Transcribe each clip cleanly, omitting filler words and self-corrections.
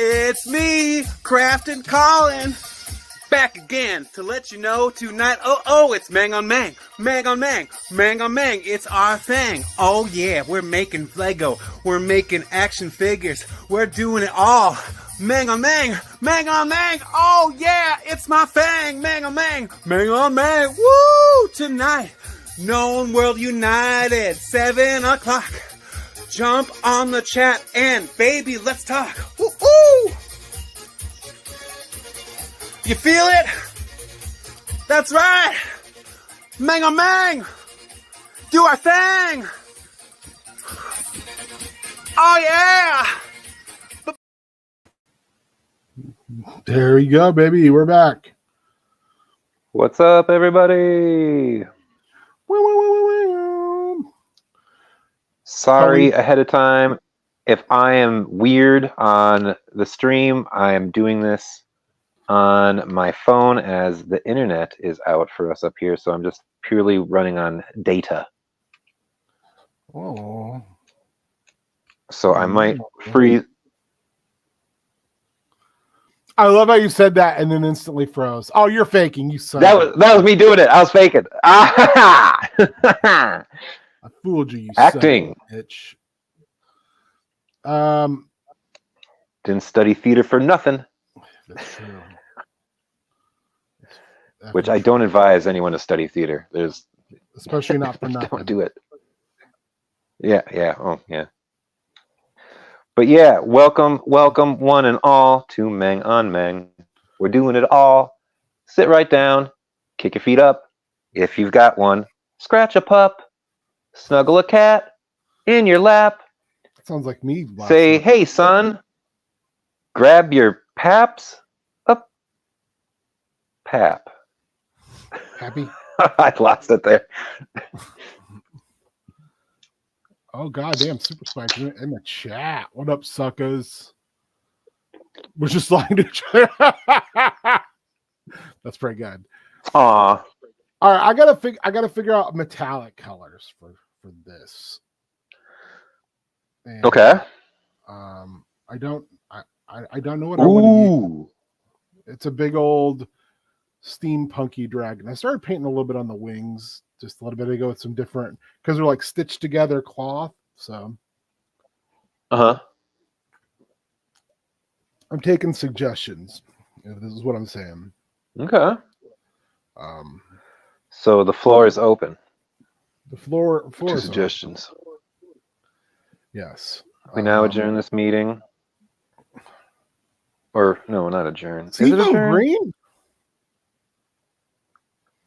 It's me, Crafted Colin, back again to let you know tonight. Oh, it's Meng On MENG, Meng On MENG, Meng On MENG. It's our thing. Oh yeah, we're making Lego, we're making action figures, we're doing it all. Meng On MENG, Meng On MENG. Oh yeah, it's my thing. Meng On MENG, Meng On MENG. Woo! Tonight, Known World United, 7 o'clock. Jump on the chat and baby, let's talk. Woo-hoo! You feel it? That's right. Meng On MENG. Do our thing. Oh yeah. There you go, baby. We're back. What's up, everybody? Sorry ahead of time if I am weird on the stream. I am doing this on my phone as the internet is out for us up here, so I'm just purely running on data. Oh. So I might freeze. I love how you said that and then instantly froze. Oh, you're faking, you son. That was me doing it. I was faking. Ah! I fooled you, you acting. Son of a bitch. Didn't study theater for nothing. That's true. Which I don't advise anyone to study theater. There's especially not for nothing. Don't do it. Yeah. Oh, yeah. But yeah, welcome one and all to Meng On MENG. We're doing it all. Sit right down, kick your feet up if you've got one, scratch a pup, snuggle a cat in your lap. Sounds like me. Say, hey son, grab your paps up. Pap. Happy? I lost it there. Oh goddamn, Super Spike in the chat. What up, suckers? We're just lying to each other. That's pretty good. Aw. All right, I gotta figure out metallic colors for this. And, Okay. I don't know what I want to use. It's a big old steampunky dragon. I started painting a little bit on the wings just a little bit ago with some different, because they're like stitched together cloth. So I'm taking suggestions. This is what I'm saying. Okay. So the floor is open. The floor to is suggestions. open. Yes. We now adjourn this meeting. Or no, not adjourn. Seafoam green?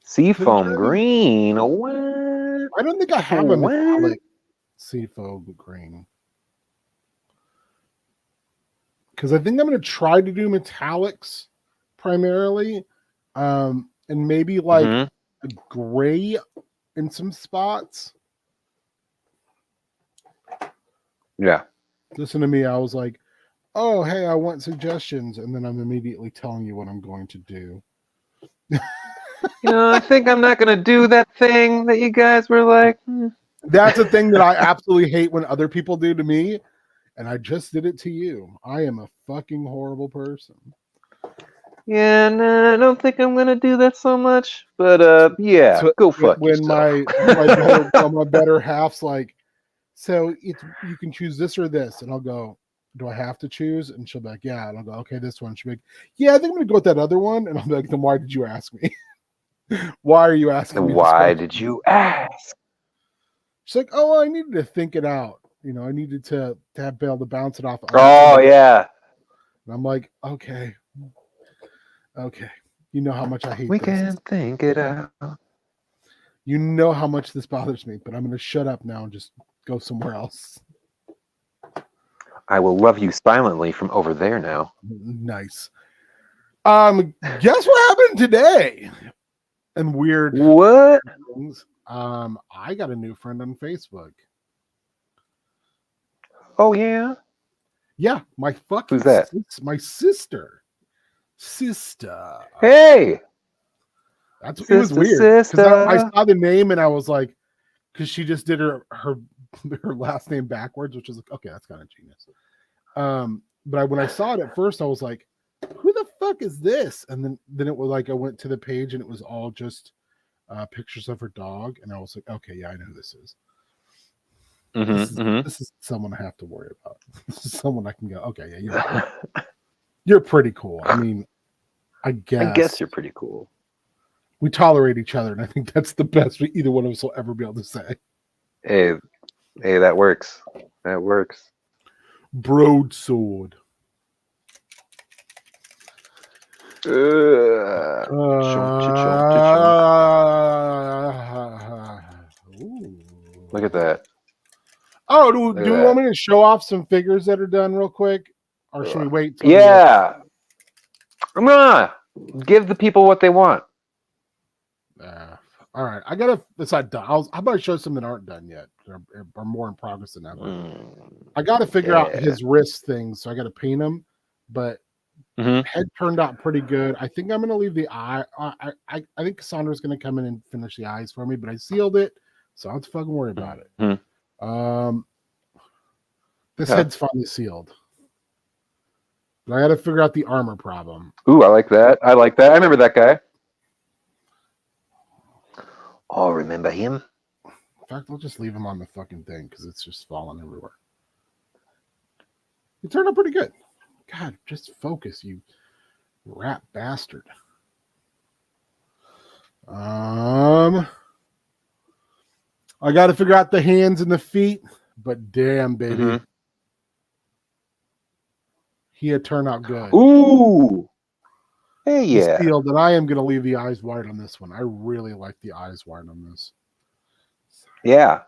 Seafoam green. What? I don't think I have a metallic seafoam green. Because I think I'm going to try to do metallics primarily. And maybe like a gray in some spots. Yeah. Listen to me. I was like, oh, hey, I want suggestions. And then I'm immediately telling you what I'm going to do. I think I'm not going to do that thing that you guys were like. That's a thing that I absolutely hate when other people do to me. And I just did it to you. I am a fucking horrible person. Yeah, no, I don't think I'm going to do that so much. But, yeah, so go fuck when yourself. my better half's like, so you can choose this or this. And I'll go, do I have to choose? And she'll be like, yeah. And I'll go, okay, this one. She'll be like, yeah, I think I'm going to go with that other one. And I'll be like, then why did you ask me? Why are you asking me? Why did you ask? She's like, oh, I needed to think it out. I needed to be able to bounce it off. Oh, yeah. And I'm like, okay. You know how much I hate We this. can think it out. You know how much this bothers me, but I'm going to shut up now and just go somewhere else. I will love you silently from over there now. Nice. Guess what happened today? And weird what things. I got a new friend on Facebook. Oh yeah? Yeah, my fucking who's that? My sister. Hey! It was weird. I saw the name and I was like, because she just did her last name backwards, which is like, okay, that's kind of genius. But when I saw it at first, I was like, "Who the fuck is this?" And then it was like I went to the page and it was all just pictures of her dog, and I was like, "Okay, yeah, I know who this is. This is someone I have to worry about. This is someone I can go, okay, yeah, you're pretty cool. I mean, I guess you're pretty cool. We tolerate each other, and I think that's the best either one of us will ever be able to say. Hey, that works. That works. Broadsword. Look at that. Oh, do you want me to show off some figures that are done real quick? Or should we wait? Yeah. I'm going to give the people what they want. All right. I got to, it's not done. How about I show some that aren't done yet? Are more in progress than ever. I got to figure out his wrist things, so I got to paint him. But head turned out pretty good. I think I'm going to leave the eye. I think Cassandra's going to come in and finish the eyes for me, but I sealed it, so I don't have to fucking worry about it. This head's finally sealed. But I got to figure out the armor problem. Ooh, I like that. I remember that guy. Oh, remember him? In fact, I'll just leave him on the fucking thing because it's just falling everywhere. It turned out pretty good. God, just focus, you rat bastard. I got to figure out the hands and the feet, but damn, baby. He had turned out good. Ooh. Hey, yeah. Sealed, and I am going to leave the eyes wide on this one. I really like the eyes wide on this. Yeah.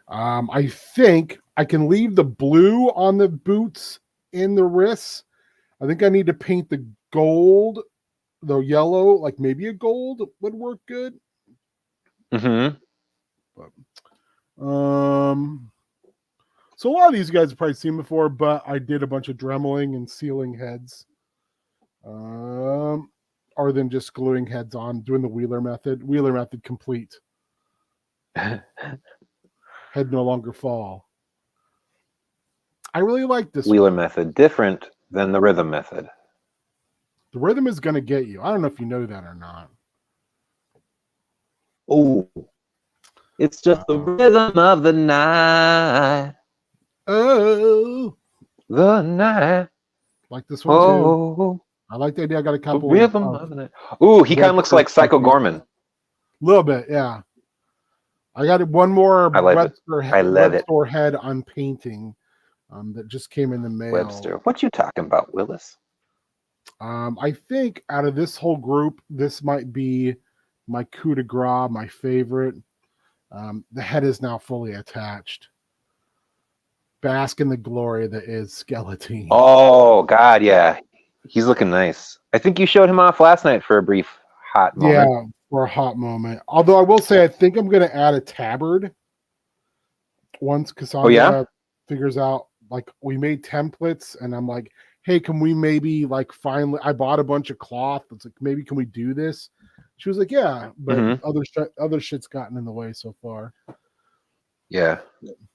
I think I can leave the blue on the boots and the wrists. I think I need to paint the gold, the yellow, like maybe a gold would work good. But, so a lot of these guys have probably seen before, but I did a bunch of dremeling and sealing heads. Or than just gluing heads on, doing the Wheeler method. Wheeler method complete. Head no longer fall. I really like this Wheeler method, different than the rhythm method. The rhythm is going to get you. I don't know if you know that or not. Oh, it's just the rhythm of the night. Oh, the night. Like this one too. I like the idea. I got a couple. Rhythm of the night. Ooh, he kind of looks like Psycho Gorman. A little bit, yeah. I got one more Webster head on painting that just came in the mail. Webster, what you talking about, Willis? I think out of this whole group, this might be my coup de grace, my favorite. The head is now fully attached. Bask in the glory that is Skeleton. Oh, God, yeah. He's looking nice. I think you showed him off last night for a brief hot moment. Yeah, for a hot moment. Although I will say, I think I'm going to add a tabard once Cassandra figures out, like, we made templates, and I'm like, hey, can we maybe, like, finally, I bought a bunch of cloth. It's like, maybe can we do this? She was like, yeah, but other shit's gotten in the way so far. Yeah.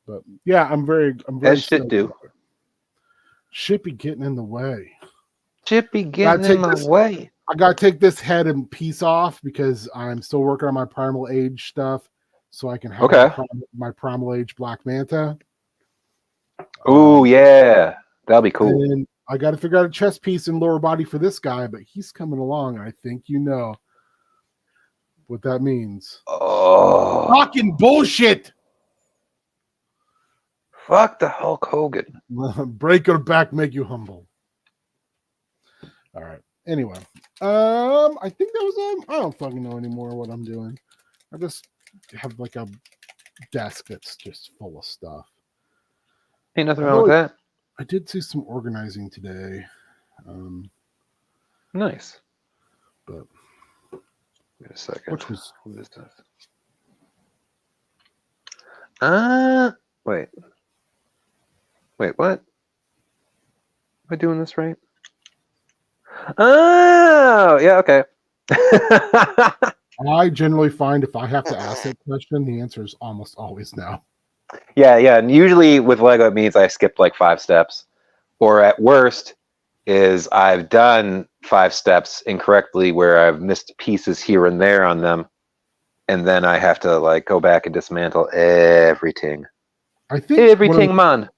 But yeah, I'm very as shit do. Shit be getting in the way. Shit be getting in my way. I gotta take this head and piece off because I'm still working on my Primal Age stuff, so I can have my Primal Age Black Manta. Oh yeah, that'll be cool. And I got to figure out a chest piece and lower body for this guy, but he's coming along. I think you know what that means. Oh, fucking bullshit! Fuck the Hulk Hogan. Break your back, make you humble. All right. Anyway, I think that was I don't fucking know anymore what I'm doing. I just have like a desk that's just full of stuff. Ain't nothing wrong with that. I did see some organizing today. Nice. But wait a second. What is this? Wait, what? Am I doing this right? Oh, yeah, okay. I generally find if I have to ask that question, the answer is almost always no. Yeah, yeah. And usually with Lego, it means I skipped like 5 steps, or at worst, is I've done 5 steps incorrectly where I've missed pieces here and there on them, and then I have to like go back and dismantle everything. I think Everything, man.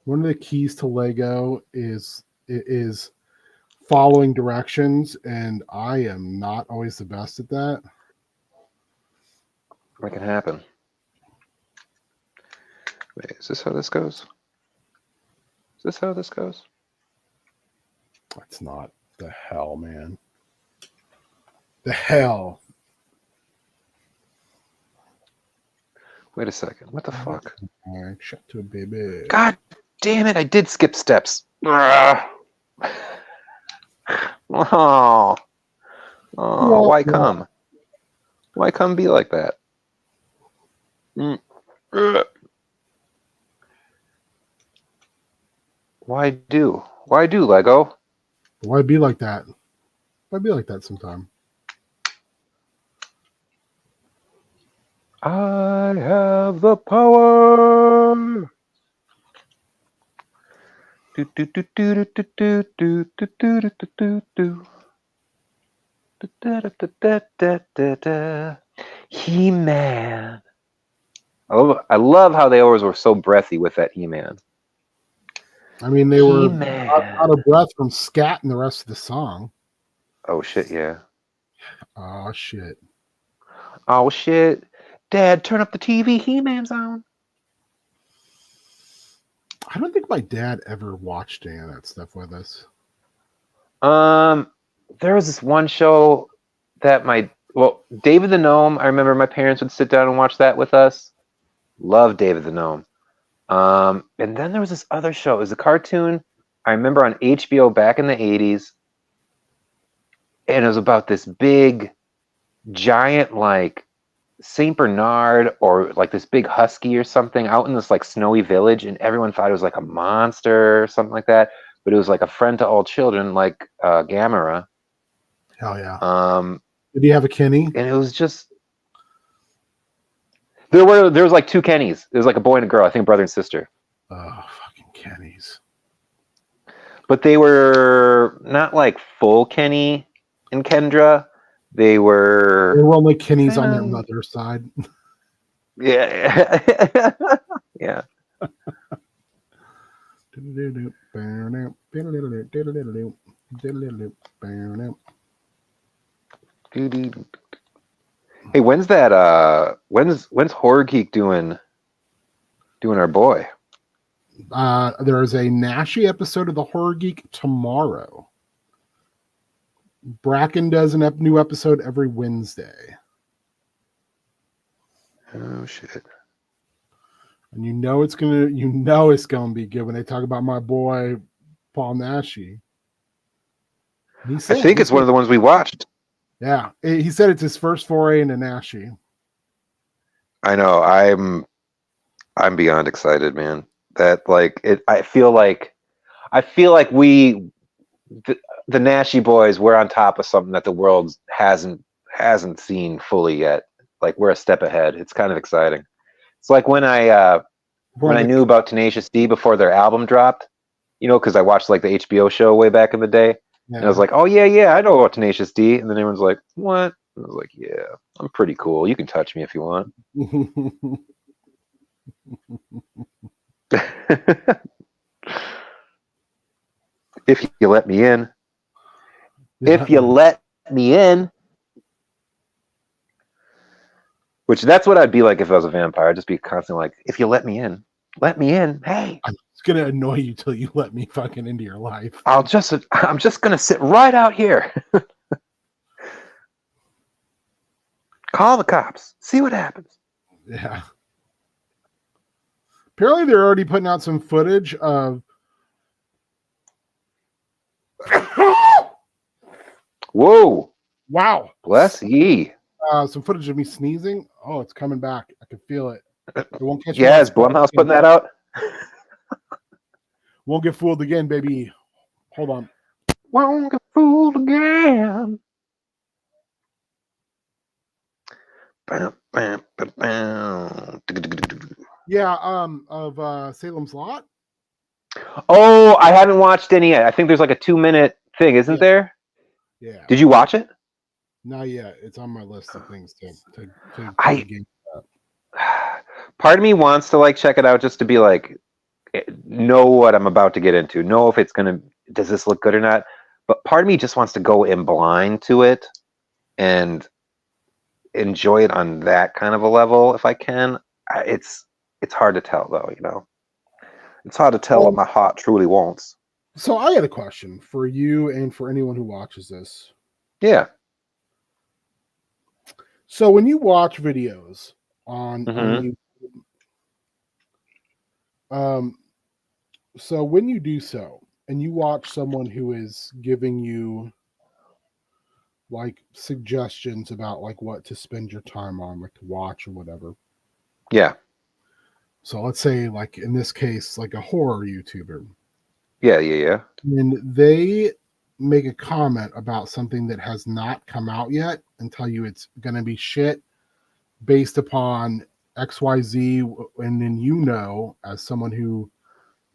One of the keys to Lego is following directions, and I am not always the best at that. What can happen? Wait, is this how this goes? Is this how this goes? That's not the hell, man. The hell. Wait a second. What the fuck? All right, shut to it, baby. God damn it! I did skip steps. Oh, oh, why come? Why come be like that? Why do? Why do, Lego? Why be like that? Why be like that sometime? I have the power. Do do do do do do do do do do do do. He-Man. I love how they always were so breathy with that He-Man. I mean, they were He-Man. out of breath from scatting the rest of the song. Oh shit, yeah. Oh shit. Oh shit. Dad, turn up the TV. He-Man's on. I don't think my dad ever watched any of that stuff with us. There was this one show that David the Gnome, I remember my parents would sit down and watch that with us. Love David the Gnome. And then there was this other show. It was a cartoon I remember on HBO back in the 80s. And it was about this big, giant, like, Saint Bernard or like this big husky or something out in this like snowy village, and everyone thought it was like a monster or something like that, but it was like a friend to all children, like Gamera. Hell yeah. Did he have a Kenny? And it was just there was like 2 Kennys. It was like a boy and a girl, I think brother and sister. Oh, fucking Kennys. But they were not like full Kenny and Kendra. They were only Kennys on their mother's side. Yeah. Yeah. Hey, when's Horror Geek doing our boy? There is a Nashi episode of the Horror Geek tomorrow. Bracken does a new episode every Wednesday. Oh shit. And you know it's gonna be good when they talk about my boy Paul Nashi. I think it's one of the ones we watched. Yeah, he said it's his first foray into Nashi. I know. I'm beyond excited, man. That like it. I feel like we, the Nashi boys, we're on top of something that the world hasn't seen fully yet. Like we're a step ahead. It's kind of exciting. It's like when I knew about Tenacious D before their album dropped, because I watched like the HBO show way back in the day. Yeah. And I was like, oh yeah, I know about Tenacious D. And then everyone's like, what? And I was like, yeah, I'm pretty cool. You can touch me if you want. If you let me in. Yeah. If you let me in. Which that's what I'd be like if I was a vampire. I'd just be constantly like, if you let me in. Let me in. Hey. It's gonna annoy you till you let me fucking into your life. I'm just gonna sit right out here. Call the cops. See what happens. Yeah. Apparently they're already putting out some footage of Whoa. Wow. Bless ye. Some footage of me sneezing. Oh, it's coming back. I can feel it. It won't catch me. Yeah, is Blumhouse putting that out? Won't get fooled again, baby. Hold on. Won't get fooled again. Bam, bam, bam, bam. Yeah, of Salem's Lot. Oh, I haven't watched any yet. I think there's like a 2-minute thing, isn't Yeah. there? Yeah. Did you watch it? Not yet. It's on my list of things to I- game. Part of me wants to like check it out just to be like, know what I'm about to get into, know if it's gonna, does this look good or not. But part of me just wants to go in blind to it and enjoy it on that kind of a level if I can. It's hard to tell though, you know. It's hard to tell what my heart truly wants. So I had a question for you and for anyone who watches this. Yeah. So when you watch videos on Mhm. YouTube, so when you do so and you watch someone who is giving you like suggestions about like what to spend your time on, like to watch or whatever. Yeah. So let's say like in this case, like a horror YouTuber. Yeah. And they make a comment about something that has not come out yet and tell you it's going to be shit based upon XYZ. And then you know, as someone who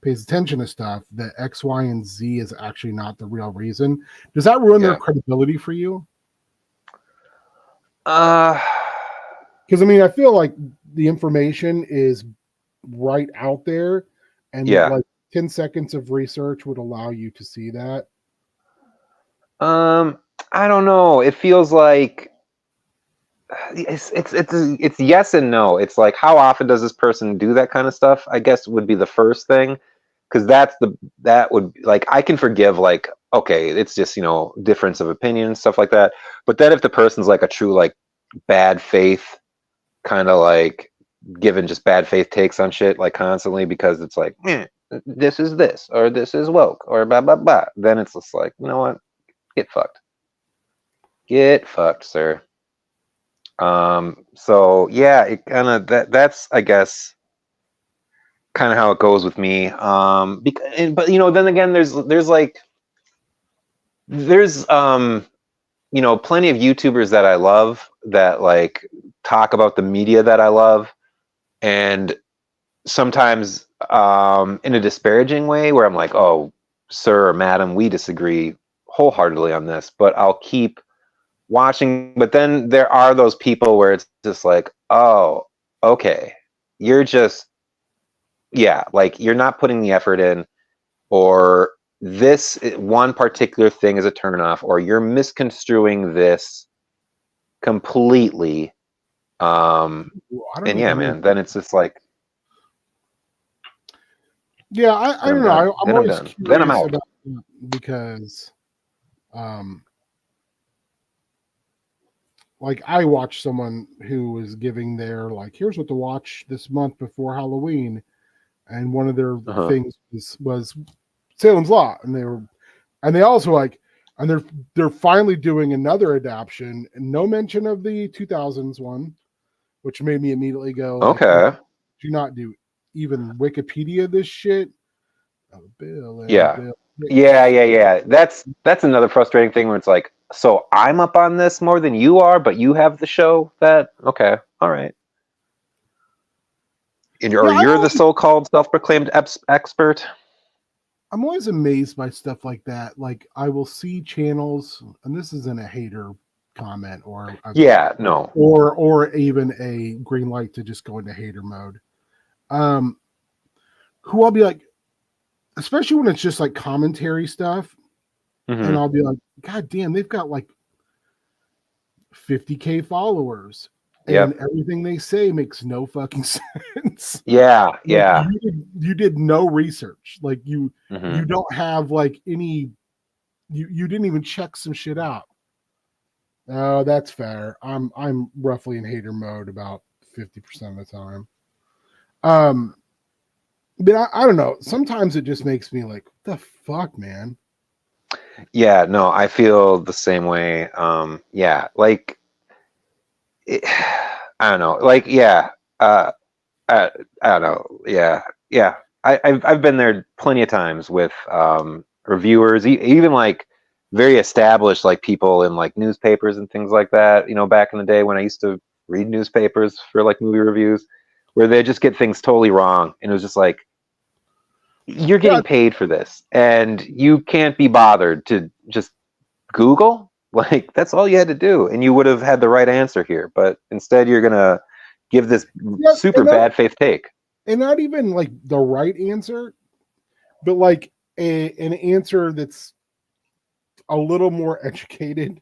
pays attention to stuff, that X, Y, and Z is actually not the real reason. Does that ruin their credibility for you? Because I mean, I feel like the information is right out there, and like 10 seconds of research would allow you to see that. I don't know. It feels like it's yes and no. It's like, how often does this person do that kind of stuff? I guess would be the first thing, because that would, like, I can forgive, like, okay, it's just, you know, difference of opinion and stuff like that. But then if the person's like a true like bad faith kind of like giving just bad faith takes on shit like constantly because it's like, this is this or this is woke or blah blah blah, then it's just like, you know what, get fucked, sir. So yeah, it kind of that's I guess kind of how it goes with me. But you know, then again, there's you know, plenty of YouTubers that I love that like talk about the media that I love, and sometimes in a disparaging way where I'm like, oh, sir or madam, we disagree wholeheartedly on this, but I'll keep watching. But then there are those people where it's just like, oh, okay, you're just, yeah, like you're not putting the effort in, or this one particular thing is a turnoff, or you're misconstruing this completely. And yeah, man, then it's just like, yeah, I don't know. I'm always done. curious Then I'm out. about that because, like I watched someone who was giving their like, here's what to watch this month before Halloween, and one of their things was Salem's Lot, and they also like, and they're finally doing another adaptation, and no mention of the 2000s one, which made me immediately go, like, okay, do not do even Wikipedia this shit. Bill, yeah. That's another frustrating thing where it's like, so I'm up on this more than you are, but you have the show that, okay, all right. You're the so-called self-proclaimed expert. I'm always amazed by stuff like that. Like I will see channels, and this isn't a hater comment or even a green light to just go into hater mode. Who I'll be like, especially when it's just like commentary stuff, and I'll be like, God damn, they've got like 50K followers. And everything they say makes no fucking sense. Yeah. You did no research. Like you don't have like any. You didn't even check some shit out. Oh, that's fair. I'm roughly in hater mode about 50% of the time. But I don't know. Sometimes it just makes me like, what the fuck, man. Yeah, no, I feel the same way. Yeah, like. I don't know, like, I don't know, I've been there plenty of times with reviewers, even like very established like people in like newspapers and things like that, you know, back in the day when I used to read newspapers for like movie reviews, where they just get things totally wrong, and it was just like, you're getting paid for this, and you can't be bothered to just Google. Like, that's all you had to do, and you would have had the right answer here. But instead, you're gonna give this super bad faith take, and not even like the right answer, but like an answer that's a little more educated.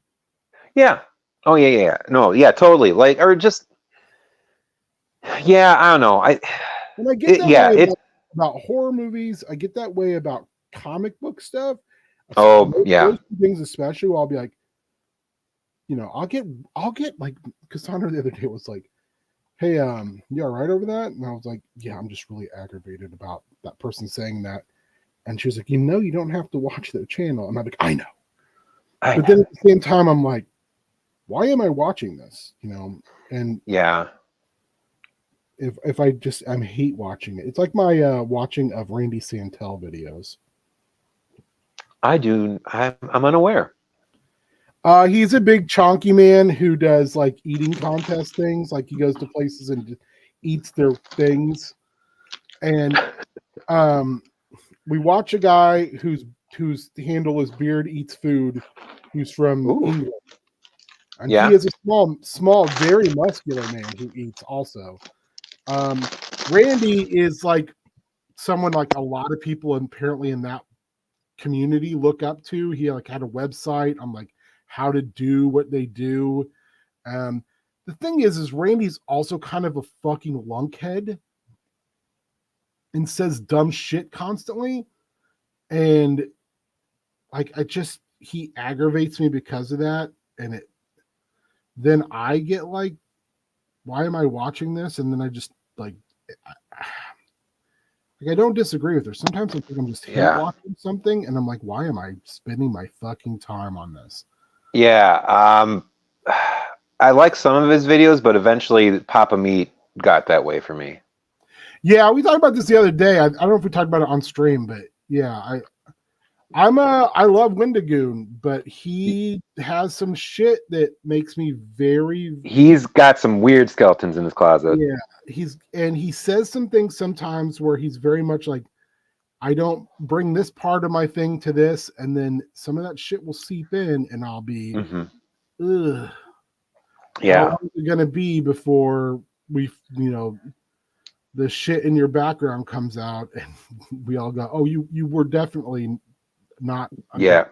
Yeah. Oh yeah. No, yeah, totally. Like, or just, yeah, I don't know. I get that way about horror movies. I get that way about comic book stuff. Those things especially. Where I'll be like, I'll get like Cassandra the other day was like, "Hey, you all right over that?" And I was like, "Yeah, I'm just really aggravated about that person saying that." And she was like, "You don't have to watch their channel." And I'm like, "I know." But then at the same time, I'm like, why am I watching this? And yeah, if I hate watching it. It's like my watching of Randy Santel videos. I'm unaware. He's a big chonky man who does like eating contest things. Like he goes to places and eats their things. And we watch a guy whose handle is Beard Eats Food, who's from England. And he is a small, very muscular man who eats also. Randy is like someone like a lot of people apparently in that community look up to. He like had a website on like how to do what they do. The thing is Randy's also kind of a fucking lunkhead and says dumb shit constantly. And like, he aggravates me because of that. And then I get like, why am I watching this? And then I just like I don't disagree with her. Sometimes I think I'm just watching something and I'm like, why am I spending my fucking time on this? Yeah. I like some of his videos, but eventually Papa Meat got that way for me. Yeah, we talked about this the other day. I don't know if we talked about it on stream, but yeah, I love Wendigoon, but he has some shit that makes me very. He's got some weird skeletons in his closet. Yeah, he says some things sometimes where he's very much like, I don't bring this part of my thing to this, and then some of that shit will seep in, and I'll be, ugh. Yeah, how long is it gonna be before we, the shit in your background comes out, and we all go, oh, you were definitely not. Yeah.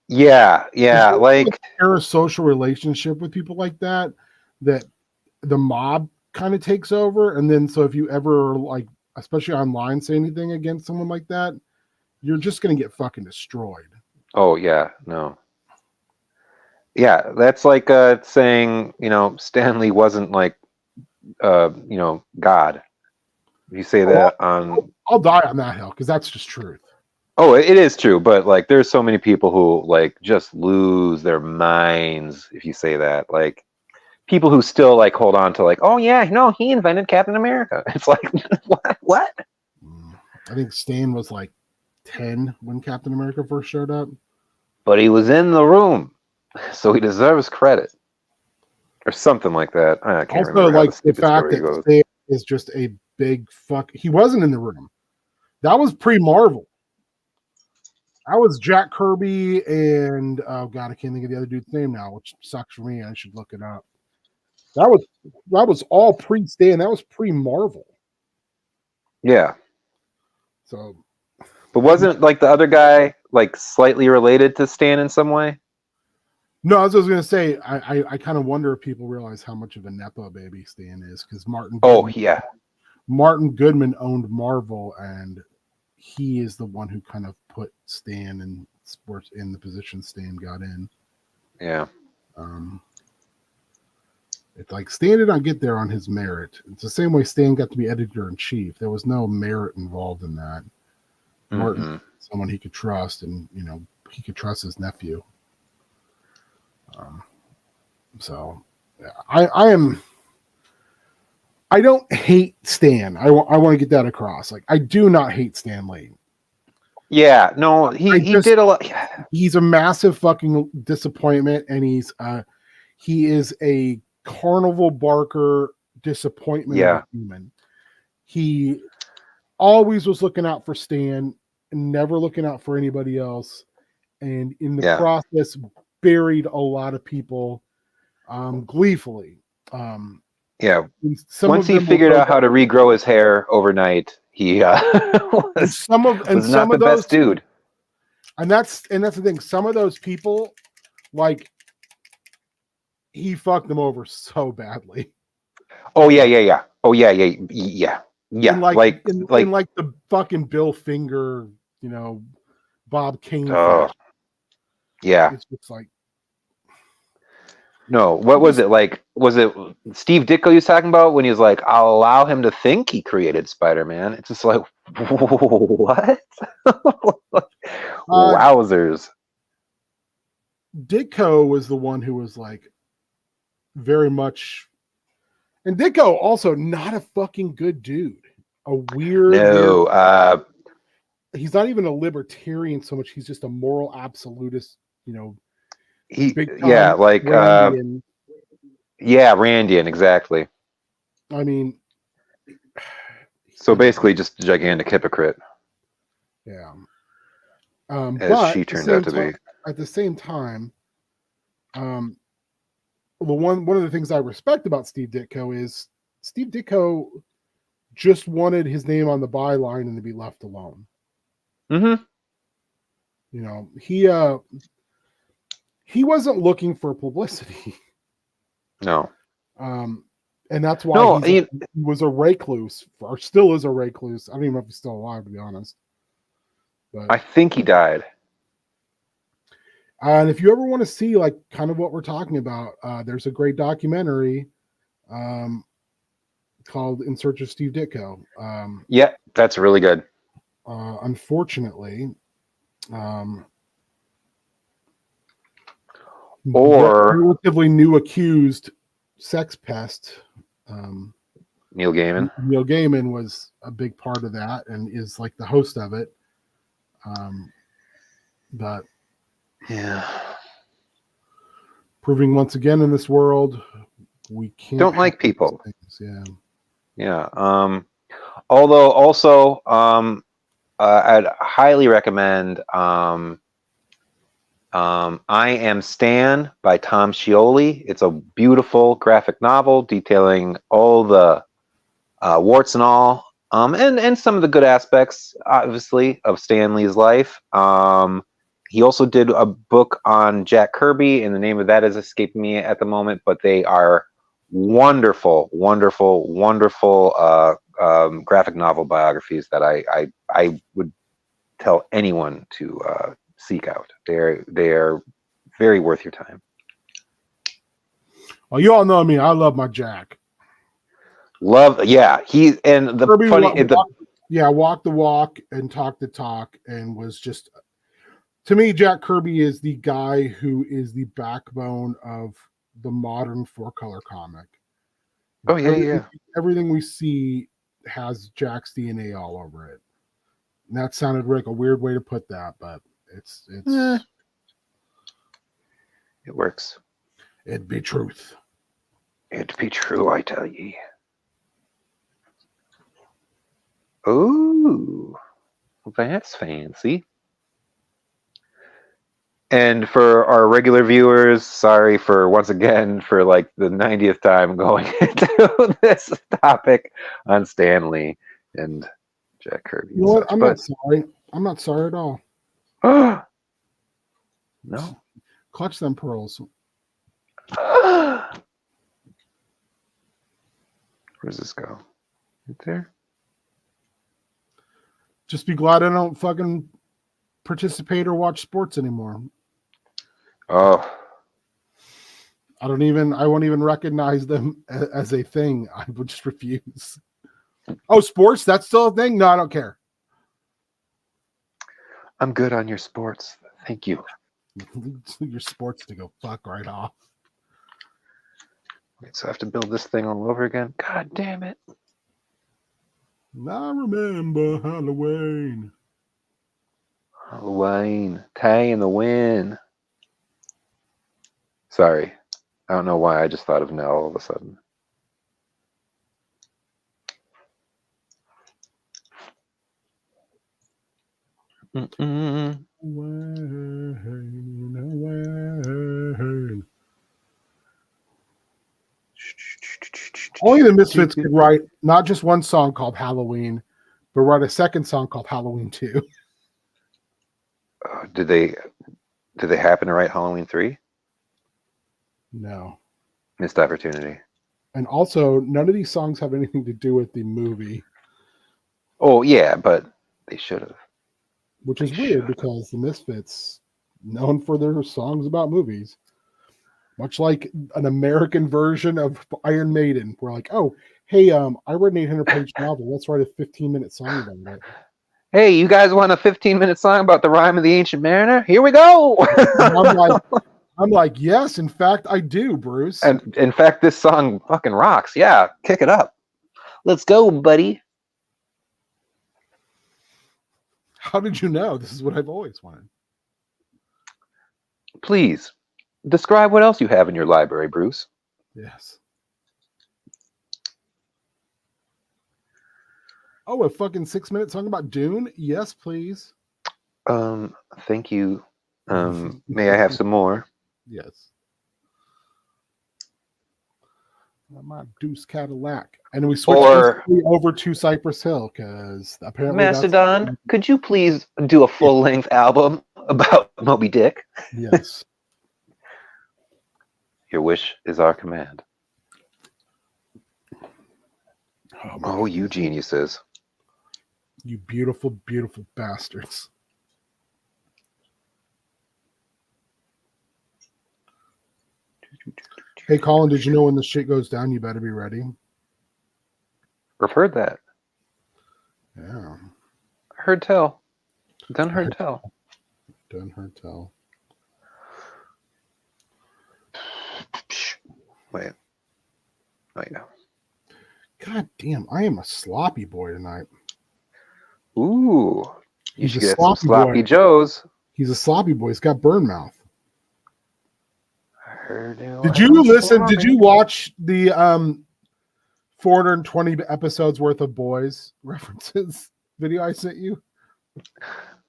Like a social relationship with people like that the mob kind of takes over, and then so if you ever like, especially online, say anything against someone like that, you're just gonna get fucking destroyed. Oh yeah, no. Yeah, that's like saying, Stanley wasn't like God. You say that on, I'll die on that hill because that's just truth. Oh, it is true, but like there's so many people who like just lose their minds if you say that. Like people who still like hold on to like, oh yeah, no, he invented Captain America. It's like what? I think Stan was like 10 when Captain America first showed up. But he was in the room, so he deserves credit. Or something like that. I can't remember. Also, like the fact that Stan is just a big fuck. He wasn't in the room. That was pre-Marvel. That was Jack Kirby and oh god, I can't think of the other dude's name now, which sucks for me. I should look it up. That was all pre-Stan. That was pre-Marvel. Yeah. So, but wasn't like the other guy like slightly related to Stan in some way? No, as I was going to say, I kind of wonder if people realize how much of a nepo baby Stan is, because Martin Goodman owned Marvel, and he is the one who kind of put Stan in sports in the position Stan got in. Yeah. It's like Stan did not get there on his merit. It's the same way Stan got to be editor in chief. There was no merit involved in that. Martin, someone he could trust, and he could trust his nephew. So yeah, I don't hate Stan. I want to get that across. Like, I do not hate Stan Lee. Yeah, no, he did a lot. He's a massive fucking disappointment, and he is a carnival barker disappointment Yeah. of a human. He always was looking out for Stan and never looking out for anybody else. And in the process, buried a lot of people gleefully. Once he figured out how to regrow his hair overnight, he was not the best dude. And that's the thing. Some of those people, like, he fucked them over so badly. Oh yeah. Oh yeah. In like the fucking Bill Finger, Bob Kane. Oh, yeah. It's just like, no. What was it like? Was it Steve Ditko you was talking about when he was like, "I'll allow him to think he created Spider-Man"? It's just like, what? Wowzers. Ditko was the one who was like very much, and Ditko also not a fucking good dude. A weird. No. He's not even a libertarian so much. He's just a moral absolutist. Randian, exactly. I mean, so basically just a gigantic hypocrite. Yeah. As she turned out to be. At the same time, one of the things I respect about Steve Ditko is Steve Ditko just wanted his name on the byline and to be left alone. Mm-hmm. He wasn't looking for publicity. No. And that's why he was a recluse, or still is a recluse. I don't even know if he's still alive, to be honest. But I think he died. And if you ever want to see like kind of what we're talking about, there's a great documentary called In Search of Steve Ditko. Yeah, that's really good. Unfortunately, or relatively new accused sex pest, Neil Gaiman. Neil Gaiman was a big part of that and is like the host of it. But yeah, proving once again in this world, we don't like people. Things. Yeah. Although also, I'd highly recommend I Am Stan by Tom Scioli. It's a beautiful graphic novel detailing all the warts and all, and some of the good aspects, obviously, of Stan Lee's life. He also did a book on Jack Kirby, and the name of that is escaping me at the moment, but they are wonderful, wonderful, wonderful graphic novel biographies that I would tell anyone to seek out. They are very worth your time. Well, you all know me. I love my Jack. He and the Kirby funny walk the walk and talk the talk, and was just, to me, Jack Kirby is the guy who is the backbone of the modern 4-color comic. Oh yeah. Everything we see has Jack's DNA all over it. And that sounded like a weird way to put that, but it's it works. It'd be truth. It'd be true, I tell ye. Ooh, that's fancy. And for our regular viewers, sorry for once again for like the 90th time going into this topic on Stan Lee and Jack Kirby. You know what? I'm not sorry. I'm not sorry at all. No. Clutch them pearls. Where does this go? Right there? Just be glad I don't fucking participate or watch sports anymore. Oh. I won't even recognize them as a thing. I would just refuse. Oh, sports? That's still a thing? No, I don't care. I'm good on your sports. Thank you. Your sports to go fuck right off. Wait, so I have to build this thing all over again? God damn it. I remember Halloween. Halloween. Tay in the wind. Sorry. I don't know why I just thought of Nell all of a sudden. Mm-mm. Only the Misfits could write not just one song called Halloween, but write a second song called Halloween 2. Did they happen to write Halloween 3? No. Missed opportunity. And also, none of these songs have anything to do with the movie. Oh, yeah, but they should have. Which is weird because the Misfits, known for their songs about movies, much like an American version of Iron Maiden, we're like, oh, hey, I read an 800-page novel. Let's write a 15-minute song about it. Hey, you guys want a 15-minute song about the Rime of the Ancient Mariner? Here we go. I'm like, yes, in fact, I do, Bruce. And in fact, this song fucking rocks. Yeah, kick it up. Let's go, buddy. How did you know? This is what I've always wanted. Please, describe what else you have in your library, Bruce. Yes. Oh, a fucking 6-minute song about Dune? Yes, please. Thank you. May I have some more? Yes. My Deuce Cadillac. And we switched over to Cypress Hill because apparently Mastodon, could you please do a full-length album about Moby Dick? Yes. Your wish is our command. Oh, you geniuses. You beautiful, beautiful bastards. Hey, Colin, did you know when the shit goes down, you better be ready? I've heard that. Yeah. Heard tell. Done heard tell. Done heard tell. Wait. No. God damn, I am a sloppy boy tonight. Ooh. You should get some sloppy sloppy boy. joes. He's a sloppy boy. He's got burn mouth. Did you listen? Did you watch the 420 episodes worth of Boys references video I sent you?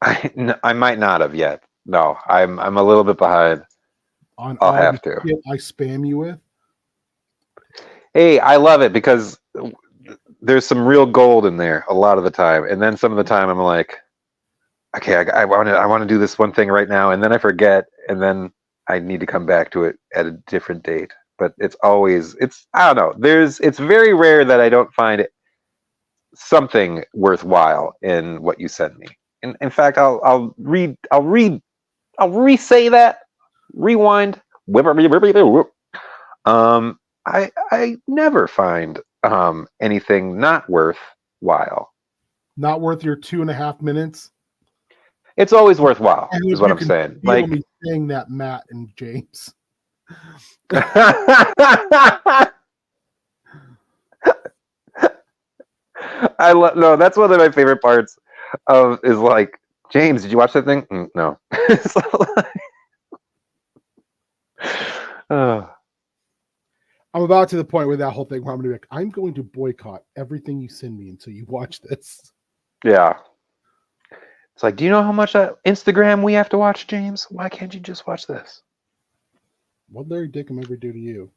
I might not have yet. No, I'm a little bit behind. I'll have to. I spam you with. Hey, I love it because there's some real gold in there a lot of the time, and then some of the time I'm like, okay, I want to do this one thing right now, and then I forget, and then I need to come back to it at a different date. But it's I don't know. It's very rare that I don't find something worthwhile in what you send me. In fact, I'll re-say that, rewind. I never find anything not worthwhile. Not worth your 2.5 minutes. It's always worthwhile, is what I'm saying. Like me saying that, Matt and James. No, that's one of my favorite parts of is like, James, did you watch that thing? No. I'm about to the point with that whole thing where I'm going to boycott everything you send me until you watch this. Yeah. It's like, do you know how much Instagram we have to watch, James? Why can't you just watch this? What did Larry Dickham ever do to you?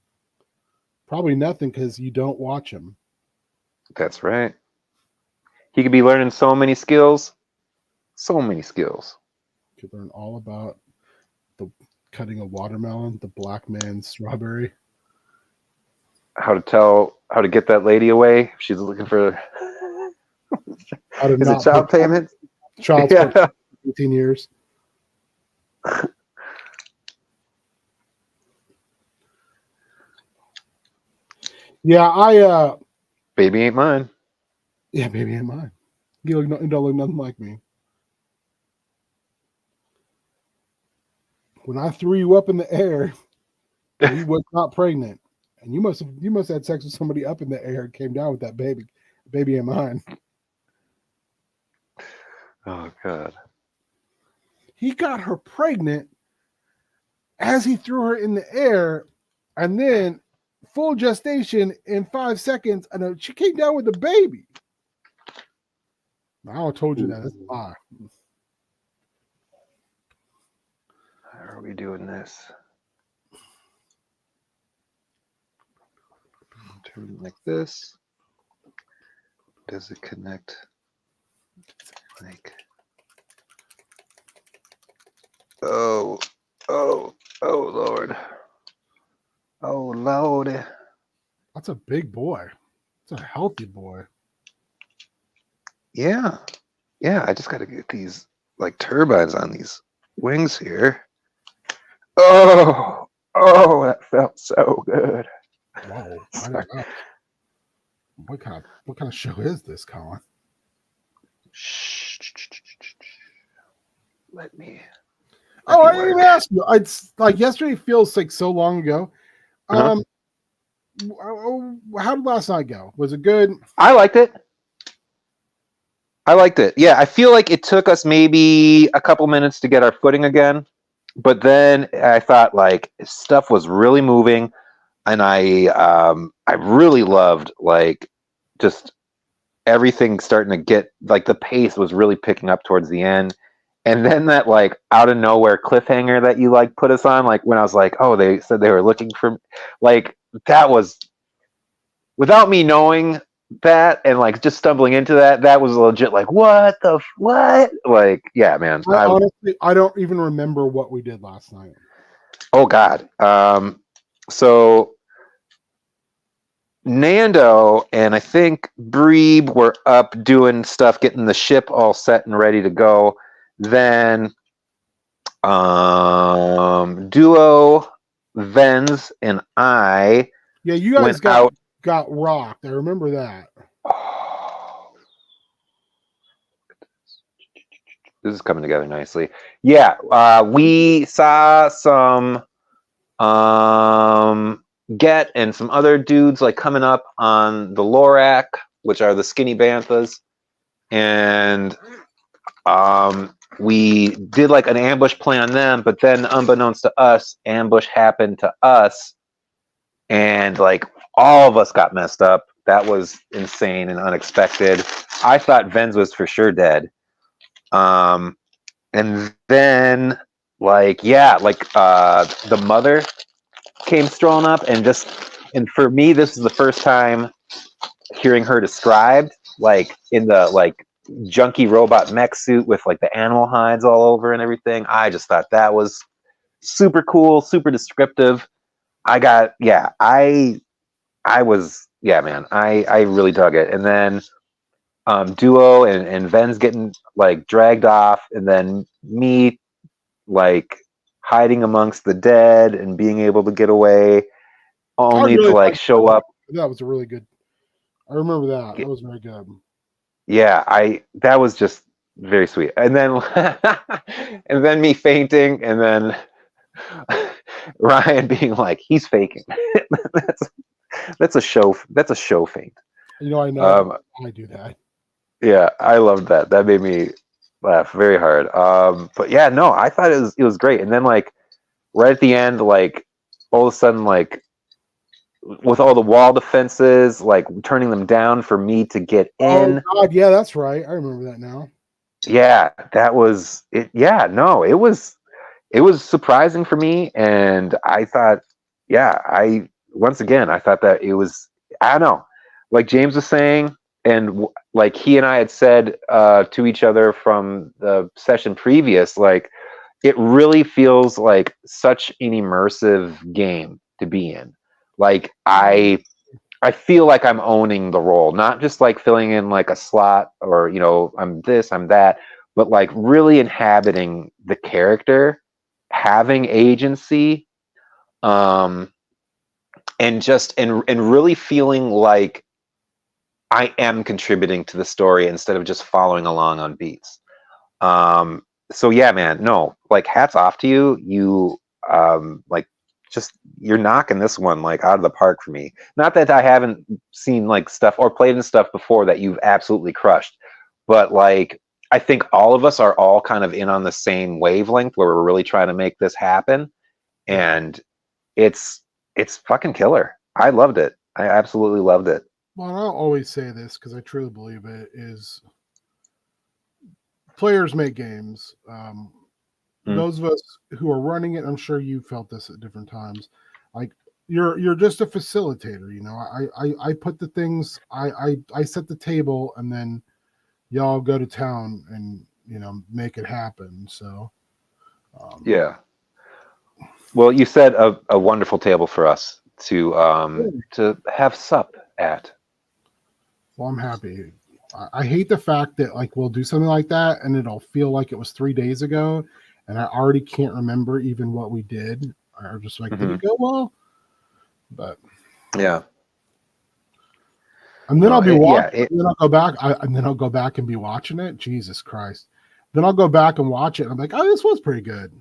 Probably nothing because you don't watch him. That's right. He could be learning so many skills. So many skills. You could learn all about the cutting a watermelon, the black man's strawberry. How to get that lady away if she's looking for is it child payment? Child support 18 years. Yeah, baby ain't mine. Yeah, baby ain't mine. You don't look nothing like me. When I threw you up in the air, you was not pregnant. And you must have had sex with somebody up in the air and came down with that baby. Baby ain't mine. Oh God. He got her pregnant as he threw her in the air, and then full gestation in 5 seconds, and she came down with a baby. I told you that. That's a lie. are we doing this? Turn like this. Does it connect? Like, oh Lord. Oh Lord. That's a big boy. It's a healthy boy. Yeah. Yeah, I just got to get these like turbines on these wings here. Oh, that felt so good. Whoa. I don't know. What kind of show is this, Colin? Let me. Oh, I didn't even ask you. It's like yesterday feels like so long ago. How did last night go? Was it good? I liked it. Yeah, I feel like it took us maybe a couple minutes to get our footing again, but then I thought like stuff was really moving, and I really loved like just everything starting to get like the pace was really picking up towards the end. And then that like out of nowhere cliffhanger that you like put us on, like when I was like, oh, they said they were looking for, like that was without me knowing that and like just stumbling into that was legit like what, like yeah, man. Honestly, I don't even remember what we did last night. Oh God. So Nando and I think Breeb were up doing stuff, getting the ship all set and ready to go. Then Duo, Venz, and I you guys went out. Got rocked. I remember that. Oh, this is coming together nicely. Yeah, we saw some Get and some other dudes like coming up on the Lorak, which are the skinny banthas, and we did like an ambush play on them, but then unbeknownst to us, ambush happened to us, and like all of us got messed up. That was insane and unexpected. I thought Venz was for sure dead. And then the mother came strolling up, and for me this is the first time hearing her described like in the like junky robot mech suit with like the animal hides all over and everything. I just thought that was super cool, super descriptive. I really dug it. And then Duo and Ven's getting like dragged off, and then me like hiding amongst the dead and being able to get away only to like show up. That was a really good. I remember that. That was very good. Yeah, that was just very sweet. And then and then me fainting, and then Ryan being like, he's faking. that's a show faint. I know I do that. Yeah, I loved that. That made me laugh very hard. But yeah, no, I thought it was great. And then like right at the end, like all of a sudden, like with all the wall defenses, like turning them down for me to get in. Oh God, yeah, that's right. I remember that now. Yeah, that was it. Yeah, no, it was surprising for me, and I thought, I thought that it was, I don't know, like James was saying, and like he and I had said to each other from the session previous, like it really feels like such an immersive game to be in. Like I feel like I'm owning the role, not just like filling in like a slot or I'm this, I'm that, but like really inhabiting the character, having agency, and really feeling like I am contributing to the story instead of just following along on beats. So yeah, man, no, like hats off to you. You like just you're knocking this one like out of the park for me. Not that I haven't seen like stuff or played in stuff before that you've absolutely crushed, but like I think all of us are all kind of in on the same wavelength where we're really trying to make this happen, and it's fucking killer. I loved it. I absolutely loved it. Well, I'll always say this because I truly believe it is players make games. those of us who are running it, I'm sure you felt this at different times. Like you're just a facilitator, you know. I put the things, I set the table, and then y'all go to town and make it happen. So yeah. Well, you set a wonderful table for us to have sup at. Well, I'm happy. I hate the fact that like we'll do something like that and it'll feel like it was 3 days ago, and I already can't remember even what we did. Or just like, did it go well? But yeah. And then I'll be watching. And then I'll go back. And then I'll go back and be watching it. Jesus Christ! Then I'll go back and watch it. And I'm like, oh, this was pretty good.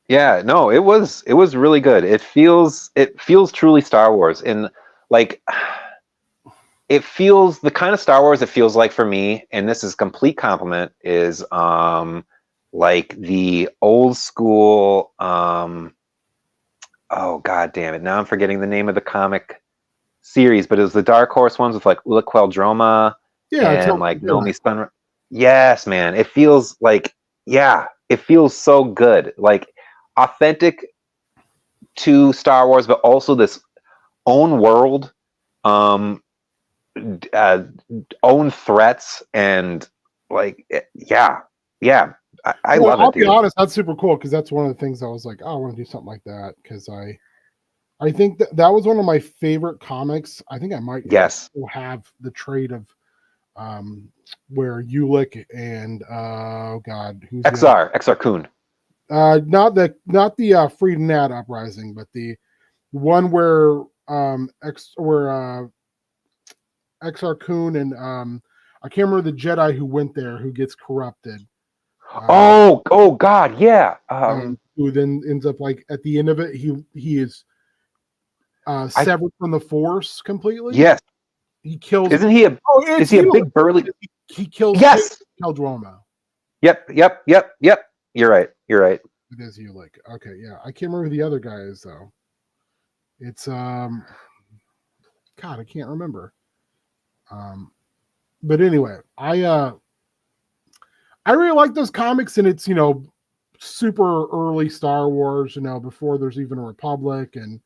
Yeah, no, it was really good. It feels truly Star Wars, and like it feels the kind of Star Wars it feels like for me, and this is a complete compliment, is like the old school oh god damn it, now I'm forgetting the name of the comic series, but it was the Dark Horse ones with like Ula Queldroma and like Nomi Sun. Yes, man. It feels like, it feels so good. Like authentic to Star Wars, but also this own world, own threats, and like, I love it. I'll be honest, that's super cool because that's one of the things I was like, oh, I want to do something like that because I think that was one of my favorite comics. I think I might still have the trade of where Ulick and who's XR Kun. Not the Freedom Nat Uprising, but the one where XR Kun and I can't remember the Jedi who went there who gets corrupted. Oh God, yeah. Who then ends up like at the end of it, he is severed from the Force completely. Yes, he kills. Isn't he is he a big burly? He kills. Yes, Keldroma. Yep. You're right. It is you like okay, yeah. I can't remember who the other guy is though. It's God, I can't remember. But anyway, I really like those comics, and it's super early Star Wars, before there's even a Republic, and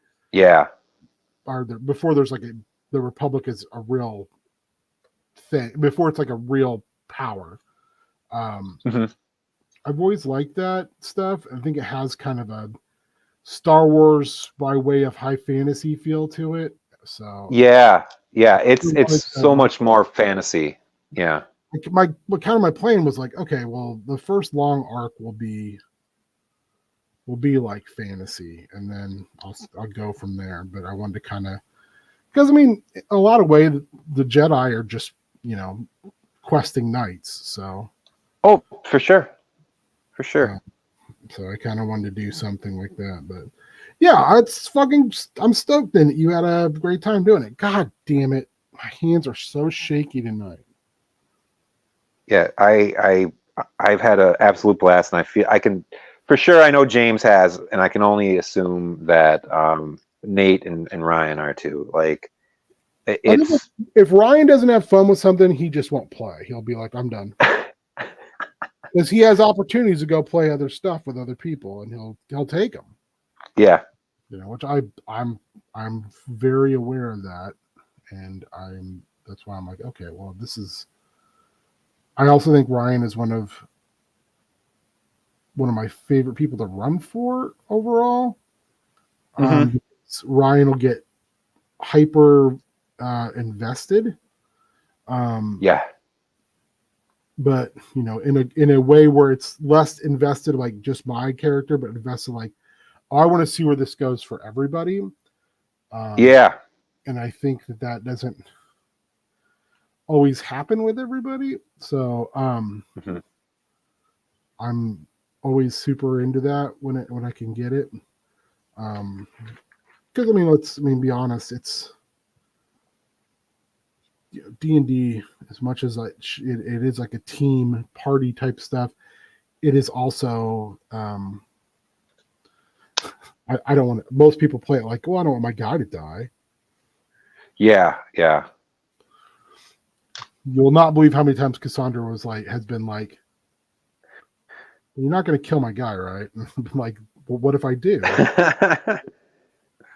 before there's like the Republic is a real thing, before it's like a real power. I've always liked that stuff. I think it has kind of a Star Wars by way of high fantasy feel to it. So it's so much more fantasy. Yeah. My plan was like, okay, well, the first long arc will be like fantasy, and then I'll go from there. But I wanted to kind of, because I mean, in a lot of ways, the Jedi are just questing knights. So for sure. So I kind of wanted to do something like that. But yeah, it's fucking. I'm stoked that you had a great time doing it. God damn it, my hands are so shaky tonight. Yeah, I've had an absolute blast, and I feel I can, for sure. I know James has, and I can only assume that Nate and Ryan are too. Like, it's if Ryan doesn't have fun with something, he just won't play. He'll be like, I'm done, because he has opportunities to go play other stuff with other people, and he'll take them. Yeah, which I'm very aware of that, and that's why I'm like, okay, well, this is. I also think Ryan is one of my favorite people to run for overall. Ryan will get hyper invested. But in a way where it's less invested like just my character, but invested like, oh, I want to see where this goes for everybody. And I think that doesn't always happen with everybody. So I'm always super into that when I can get it. Because let's be honest, it's D&D, as much as it is like a team party type stuff, it is also I don't want most people play it like, well, I don't want my guy to die. Yeah. You will not believe how many times Cassandra has been like, you're not going to kill my guy, right? I'm like, well, what if I do?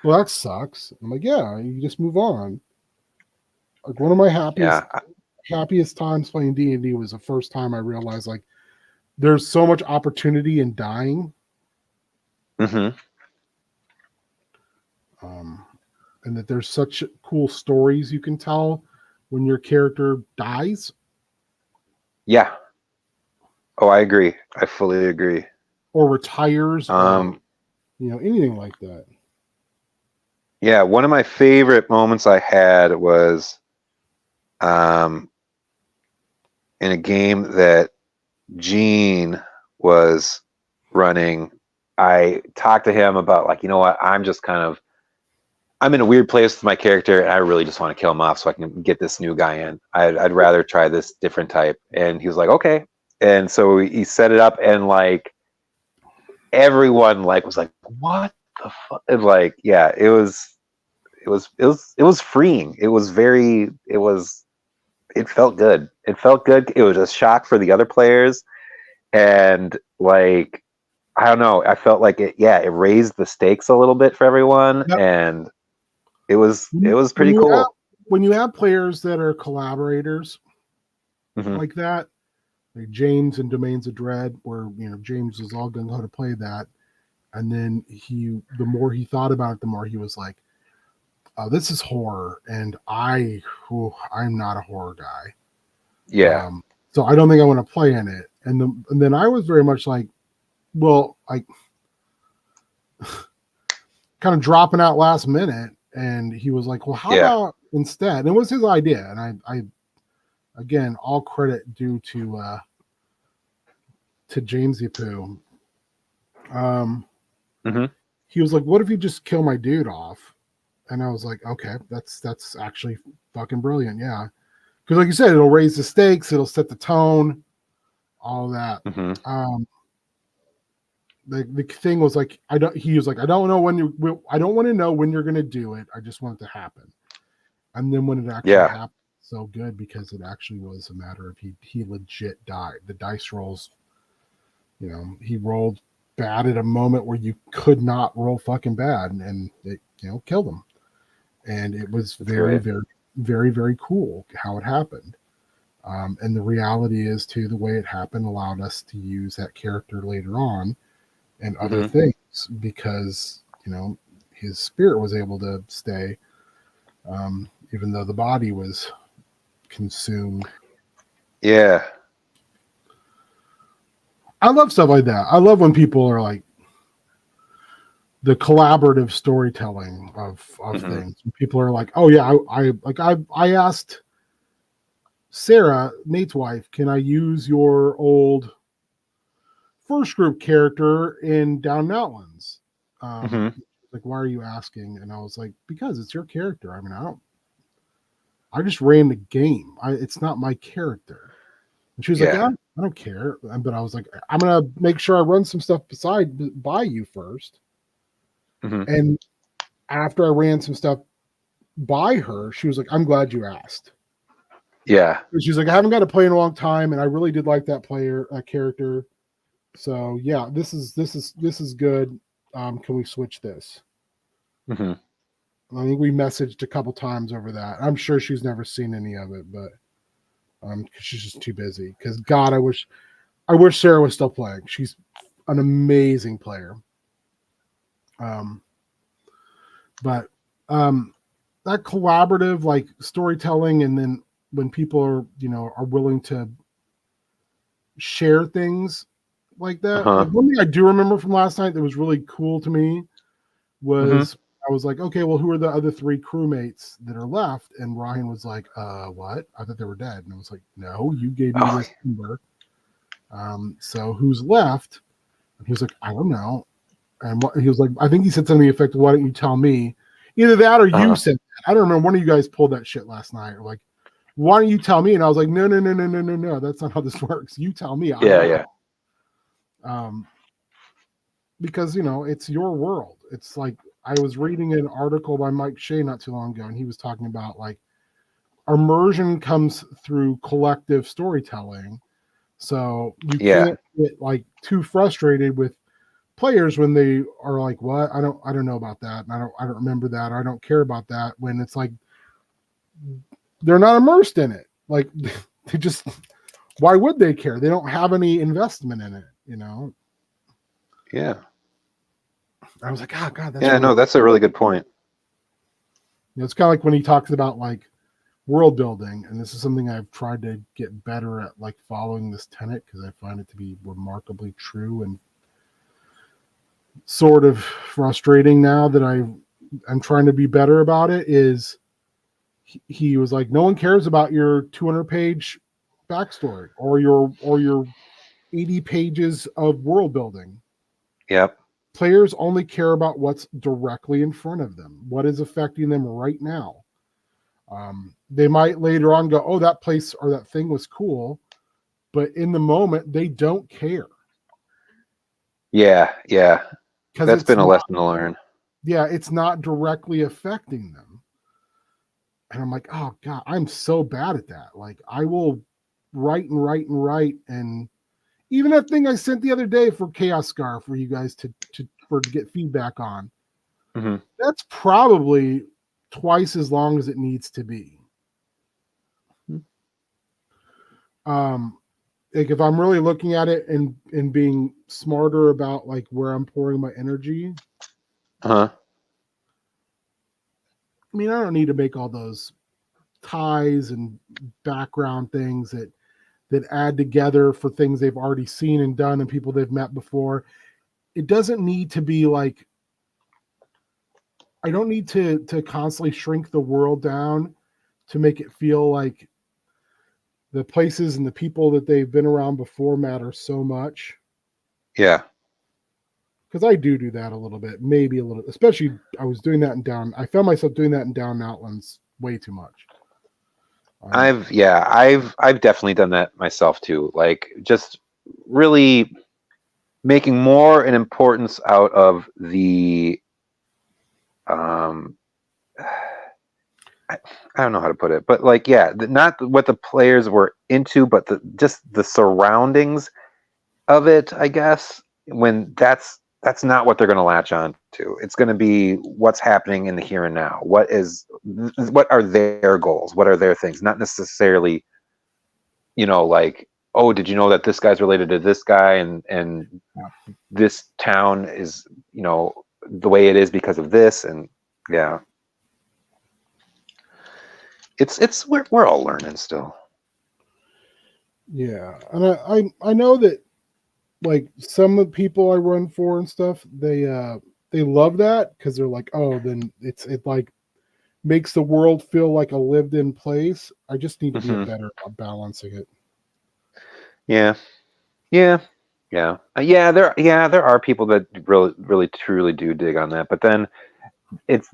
Well, that sucks. I'm like, yeah, you just move on. Like one of my happiest times playing D&D was the first time I realized like there's so much opportunity in dying. Mm-hmm. And that there's such cool stories you can tell when your character dies. Yeah. Oh, I agree. I fully agree. Or retires, or anything like that. Yeah, one of my favorite moments I had was in a game that Gene was running. I talked to him about like, you know what, I'm in a weird place with my character and I really just want to kill him off so I can get this new guy in. I'd rather try this different type. And he was like, okay. And so he set it up and like everyone like was like, what the fuck? And like, yeah, it was freeing. It felt good. It felt good. It was a shock for the other players. And like, I don't know, I felt like it raised the stakes a little bit for everyone. Yep. And it was pretty cool. When you have players that are collaborators like that, like James and Domains of Dread, where James was all gung ho to play that, and then the more he thought about it, the more he was like, "Oh, this is horror," and I'm not a horror guy. Yeah. So I don't think I want to play in it. And then I was very much like, well, I kind of dropping out last minute. And he was like, well, how about instead? And it was his idea. And I again, all credit due to James Poo. He was like, what if you just kill my dude off? And I was like, okay, that's actually fucking brilliant. Yeah. Because like you said, it'll raise the stakes. It'll set the tone, all that. The thing was like, he was like, I don't want to know when you're going to do it. I just want it to happen. And then when it actually happened, so good, because it actually was a matter of he legit died. The dice rolls, he rolled bad at a moment where you could not roll fucking bad, and it, killed him. And it was very, very, very, very cool how it happened. And the reality is too, the way it happened allowed us to use that character later on and other things, because his spirit was able to stay, even though the body was consumed. I love stuff like that. I love when people are like the collaborative storytelling of things. People are like, oh yeah, I asked Sarah, Nate's wife, can I use your old first group character in Down Mountains? Like, why are you asking? And I was like, because it's your character. I mean, I just ran the game. It's not my character. And she was like, I don't care. But I was like, I'm gonna make sure I run some stuff by you first. And after I ran some stuff by her, she was like, I'm glad you asked. She's like, I haven't got to play in a long time, and I really did like that character. So yeah, this is good. Can we switch this? I think we messaged a couple times over that. I'm sure she's never seen any of it, but she's just too busy. Because God, I wish Sarah was still playing. She's an amazing player. But that collaborative like storytelling, and then when people are willing to share things like that. Like one thing I do remember from last night that was really cool to me was I was like, okay, well, who are the other 3 crewmates that are left? And Ryan was like, what? I thought they were dead. And I was like, no, you gave me this number. So who's left? And he was like, I don't know. And he was like, I think he said something to the effect of, why don't you tell me? Either that or you said that. I don't remember. One of you guys pulled that shit last night. Or like, why don't you tell me? And I was like, no. That's not how this works. You tell me. Because it's your world. It's like, I was reading an article by Mike Shea not too long ago, and he was talking about like immersion comes through collective storytelling, So you can't get like too frustrated with players when they are like, "What? I don't know about that. And I don't remember that. Or I don't care about that." When it's like they're not immersed in it. Like they just, why would they care? They don't have any investment in it, you know? Yeah. I was like, oh God, that's that's a really good point. You know, it's kind of like when he talks about like world building, and this is something I've tried to get better at, like following this tenet because I find it to be remarkably true and sort of frustrating now that I'm trying to be better about it. Is he was like, no one cares about your 200-page backstory or your 80 pages of world building. Yep. Players only care about what's directly in front of them, what is affecting them right now. They might later on go, oh, that place or that thing was cool, but in the moment, they don't care. Yeah. That's been a lesson to learn. Yeah, it's not directly affecting them. And I'm like, oh God, I'm so bad at that. Like I will write. And even that thing I sent the other day for Chaos Scar for you guys to get feedback on, that's probably twice as long as it needs to be. Like if I'm really looking at it and being smarter about like where I'm pouring my energy. I mean, I don't need to make all those ties and background things that add together for things they've already seen and done and people they've met before. It doesn't need to be like, I don't need to constantly shrink the world down to make it feel like the places and the people that they've been around before matter so much. Yeah. Because I do that a little bit, maybe a little, especially I found myself doing that in Down Outlands way too much. I've definitely done that myself too. Like just really making more an importance out of the I don't know how to put it, but like, not what the players were into, but just the surroundings of it, I guess, when that's not what they're going to latch on to. It's going to be what's happening in the here and now. What are their goals? What are their things? Not necessarily, like, oh, did you know that this guy's related to this guy and this town is, the way it is because of this. And yeah. We're all learning still. Yeah. And I know that like some of the people I run for and stuff, they love that because they're like, oh, then it like makes the world feel like a lived in place. I just need to be better about balancing it. Yeah. There are people that really, really, truly do dig on that. But then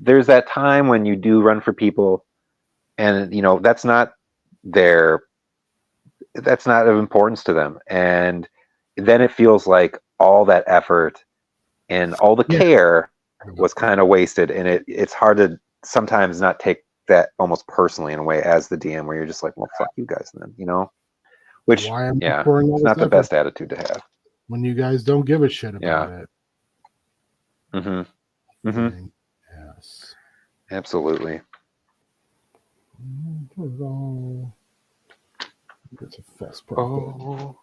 there's that time when you do run for people, and that's not of importance to them, and then it feels like all that effort and all the care was kind of wasted, and it's hard to sometimes not take that almost personally in a way as the DM, where you're just like, well, fuck you guys then, which it's not the best attitude to have when you guys don't give a shit about it. Yes, absolutely. It's a fast profit.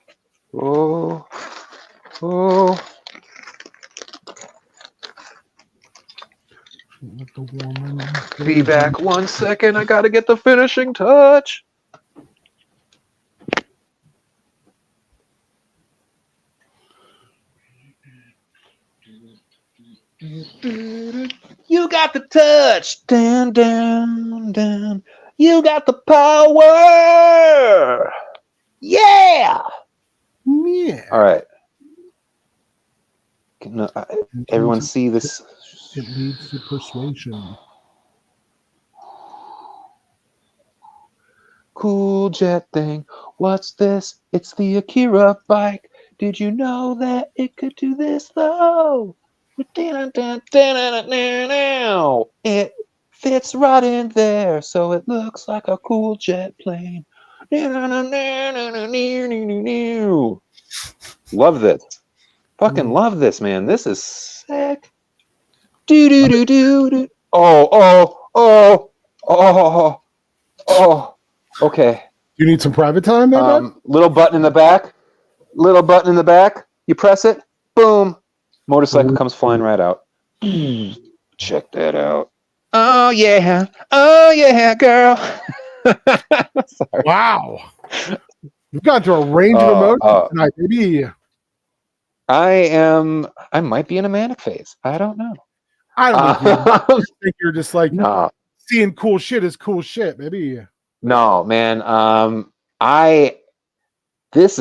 Oh. Be back 1 second. I gotta get the finishing touch. You got the touch. Down, down, down. You got the power. Yeah. All right. Can everyone see this? It leads to persuasion. Cool jet thing. What's this? It's the Akira bike. Did you know that it could do this though? It fits right in there, so it looks like a cool jet plane. Love this. Fucking love this, man. This is sick. Do do do do do. Oh. Okay. You need some private time there, bud? Little button in the back. Little button in the back. You press it. Boom. Motorcycle comes flying right out. Check that out. Oh yeah, girl. Sorry. Wow. We've gone to a range of emotions tonight, baby. I might be in a manic phase. I don't know. I don't think you're just like seeing cool shit is cool shit, baby. No, man. This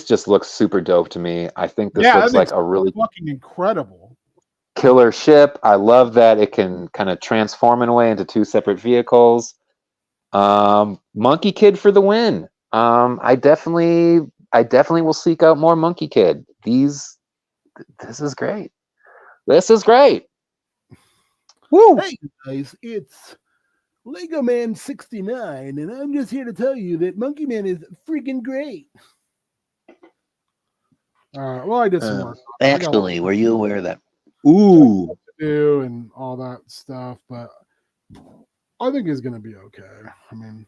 just looks super dope to me. I think this looks like a really fucking incredible killer ship. I love that it can kind of transform in a way into two separate vehicles. Monkey Kid for the win. I definitely will seek out more Monkey Kid. This is great. This is great. Woo! Hey guys, it's Lego Man 69, and I'm just here to tell you that Monkey Man is freaking great. Well, I did some work. Actually, were you aware of that? Ooh. Do and all that stuff, but I think he's gonna be okay. I mean,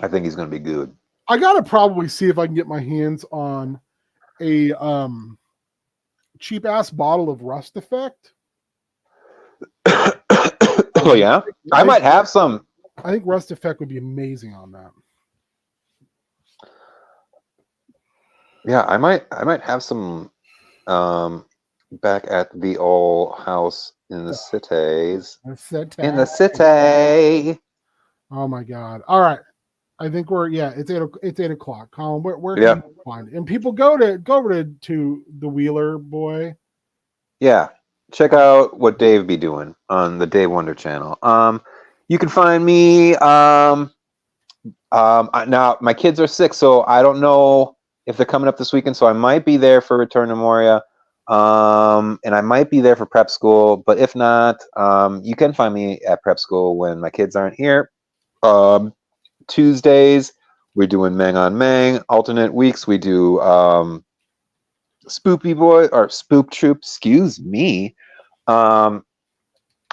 I think he's gonna be good. I gotta probably see if I can get my hands on a cheap ass bottle of Rust Effect. Oh yeah, I might have some. I think Rust Effect would be amazing on that. Yeah, I might have some back at the old house in the cities. In the city. Oh my god! All right, I think it's 8 o'clock. Colin, where can you find it? And people go over to the Wheeler Boy. Yeah, check out what Dave be doing on the Dave Wonder channel. You can find me. Now my kids are sick, so I don't know if they're coming up this weekend. So I might be there for Return to Moria, and I might be there for prep school. But if not, you can find me at prep school when my kids aren't here. Tuesdays we're doing Meng on Meng. Alternate weeks we do Spoopy Boy or Spoop Troop. Excuse me. I'm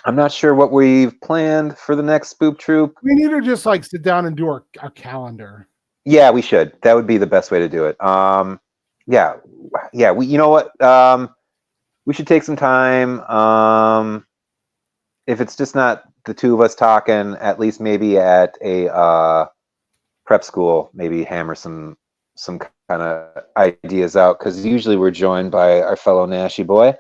not sure what we've planned for the next Spoop Troop. We need to just like sit down and do our calendar. Yeah, we should. That would be the best way to do it. Yeah. We, you know what? We should take some time. If it's just not the two of us talking, at least maybe at a prep school, maybe hammer some kind of ideas out, because usually we're joined by our fellow Nashy boy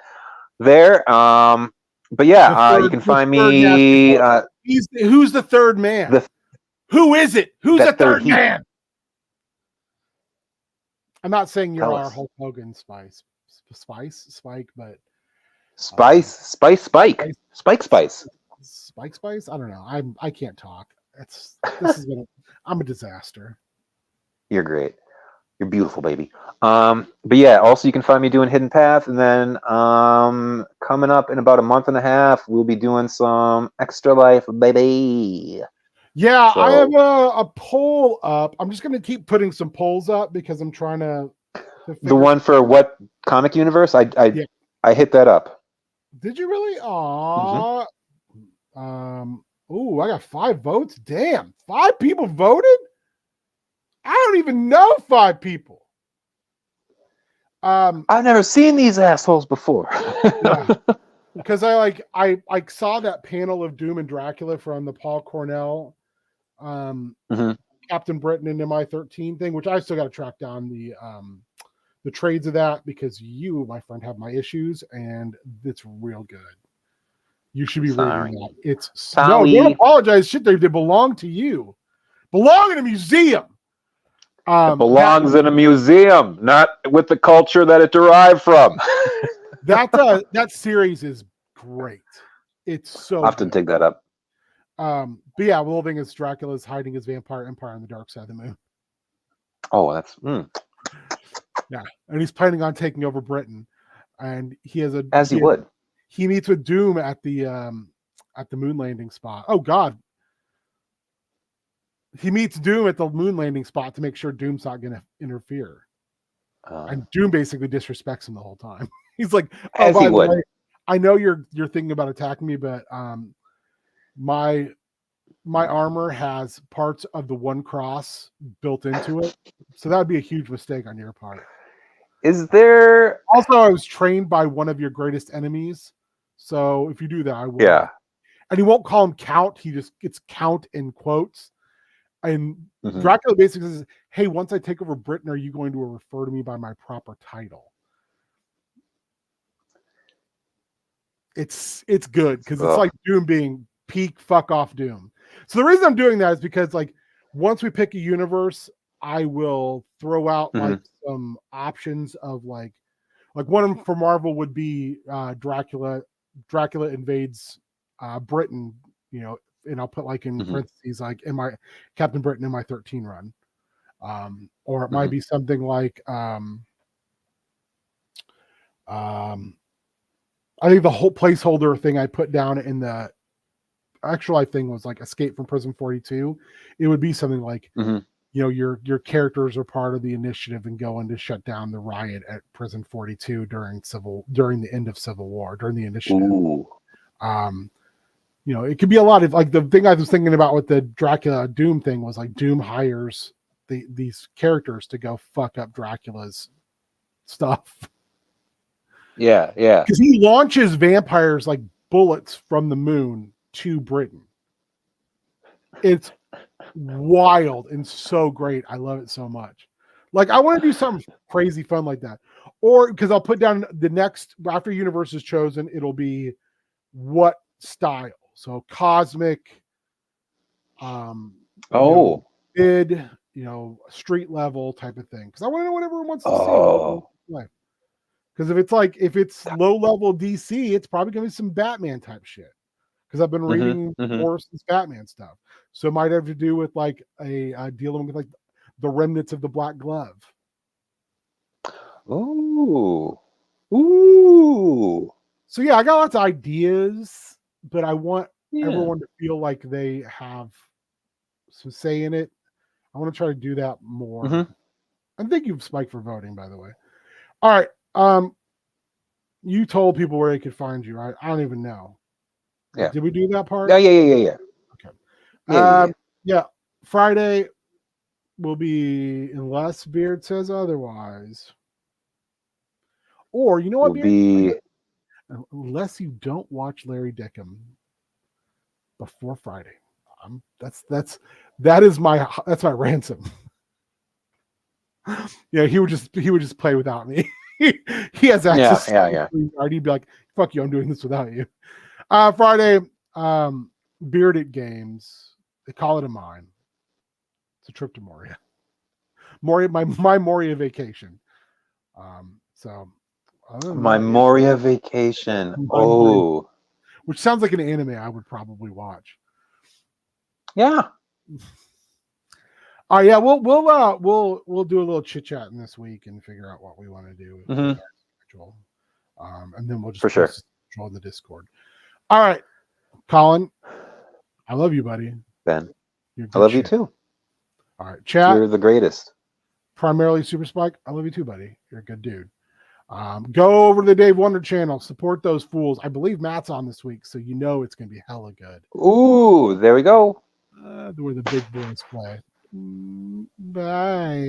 there. But yeah, you can find me. Who's the third man? Who is it? Who's the third man? I'm not saying you're our Hulk Hogan Spike, but Spike. I don't know. I can't talk. I'm a disaster. You're great. You're beautiful, baby. But yeah, also you can find me doing Hidden Path, and then coming up in about a month and a half, we'll be doing some Extra Life, baby. Yeah, so, I have a poll up. I'm just going to keep putting some polls up because I'm trying to the one for what comic universe? I hit that up. Did you really? Aw. Mm-hmm. I got 5 votes. Damn, 5 people voted? I don't even know 5 people. I've never seen these assholes before. Yeah. Because I saw that panel of Doom and Dracula from the Paul Cornell Captain Britain and MI13 thing, which I still got to track down the trades of that, because you, my friend, have my issues, and it's real good. You should be reading that. It's no, don't apologize. Shit, they belong to you. Belong in a museum. It belongs in a museum, not with the culture that it derived from. That series is great. It's so. I'll have to dig that up. But yeah, Wolving is Dracula's hiding his vampire empire on the dark side of the moon. Oh, that's yeah, and he's planning on taking over Britain, and he would. He meets with Doom at the moon landing spot. Oh God, he meets Doom at the moon landing spot to make sure Doom's not going to interfere. And Doom basically disrespects him the whole time. He's like, "Oh, by the way, I know you're thinking about attacking me, but my armor has parts of the One Cross built into it, so that would be a huge mistake on your part." Is there also? I was trained by one of your greatest enemies, so if you do that, I will. Yeah. And he won't call him Count. He just gets Count in quotes. And Dracula basically says, "Hey, once I take over Britain, are you going to refer to me by my proper title?" It's good because it's like Doom being peak fuck off Doom. So the reason I'm doing that is because like once we pick a universe, I will throw out like some options of like one of them for Marvel would be Dracula invades Britain, you know, and I'll put like in parentheses like in my Captain Britain in my 13 run. Or it might be something like I think the whole placeholder thing I put down in the actual life thing was like Escape from Prison 42. It would be something like, you know, your characters are part of the initiative and going to shut down the riot at Prison 42 during the end of Civil War, during the initiative. You know, it could be a lot of like the thing I was thinking about with the Dracula Doom thing was like Doom hires these characters to go fuck up Dracula's stuff. Yeah. Because he launches vampires like bullets from the moon to Britain. It's wild and so great. I love it so much. Like, I want to do something crazy fun like that. Or because I'll put down the next, after universe is chosen, it'll be what style. So cosmic, mid, you know, street level type of thing. Because I want to know what everyone wants to see. Because if it's low level DC, it's probably going to be some Batman type shit. Because I've been reading Morrison's Batman stuff, so it might have to do with like a dealing with like the remnants of the Black Glove. Ooh. So yeah, I got lots of ideas, but I want everyone to feel like they have some say in it. I want to try to do that more. And thank you, Spike, for voting, by the way. All right. You told people where they could find you, right? I don't even know. Yeah. Did we do that part? Yeah. Okay. Yeah. Friday will be, unless Beard says otherwise. Or you know what, Beard? Unless you don't watch Larry Dickham before Friday. That's my ransom. Yeah, he would just play without me. He has access. Yeah. He'd be like, "Fuck you, I'm doing this without you." Friday, Bearded Games. They call it a mine. It's a trip to Moria. My Moria vacation. My Moria vacation. Which sounds like an anime I would probably watch. Yeah. Yeah, we'll do a little chit chat in this week and figure out what we want to do with our schedule. And then we'll just control the Discord. All right, Colin, I love you, buddy. Ben, I love you too. All right, chat. You're the greatest. Primarily Super Spike. I love you too, buddy. You're a good dude. Go over to the Dave Wonder channel. Support those fools. I believe Matt's on this week, so you know it's going to be hella good. Ooh, there we go. Where the big boys play. Bye.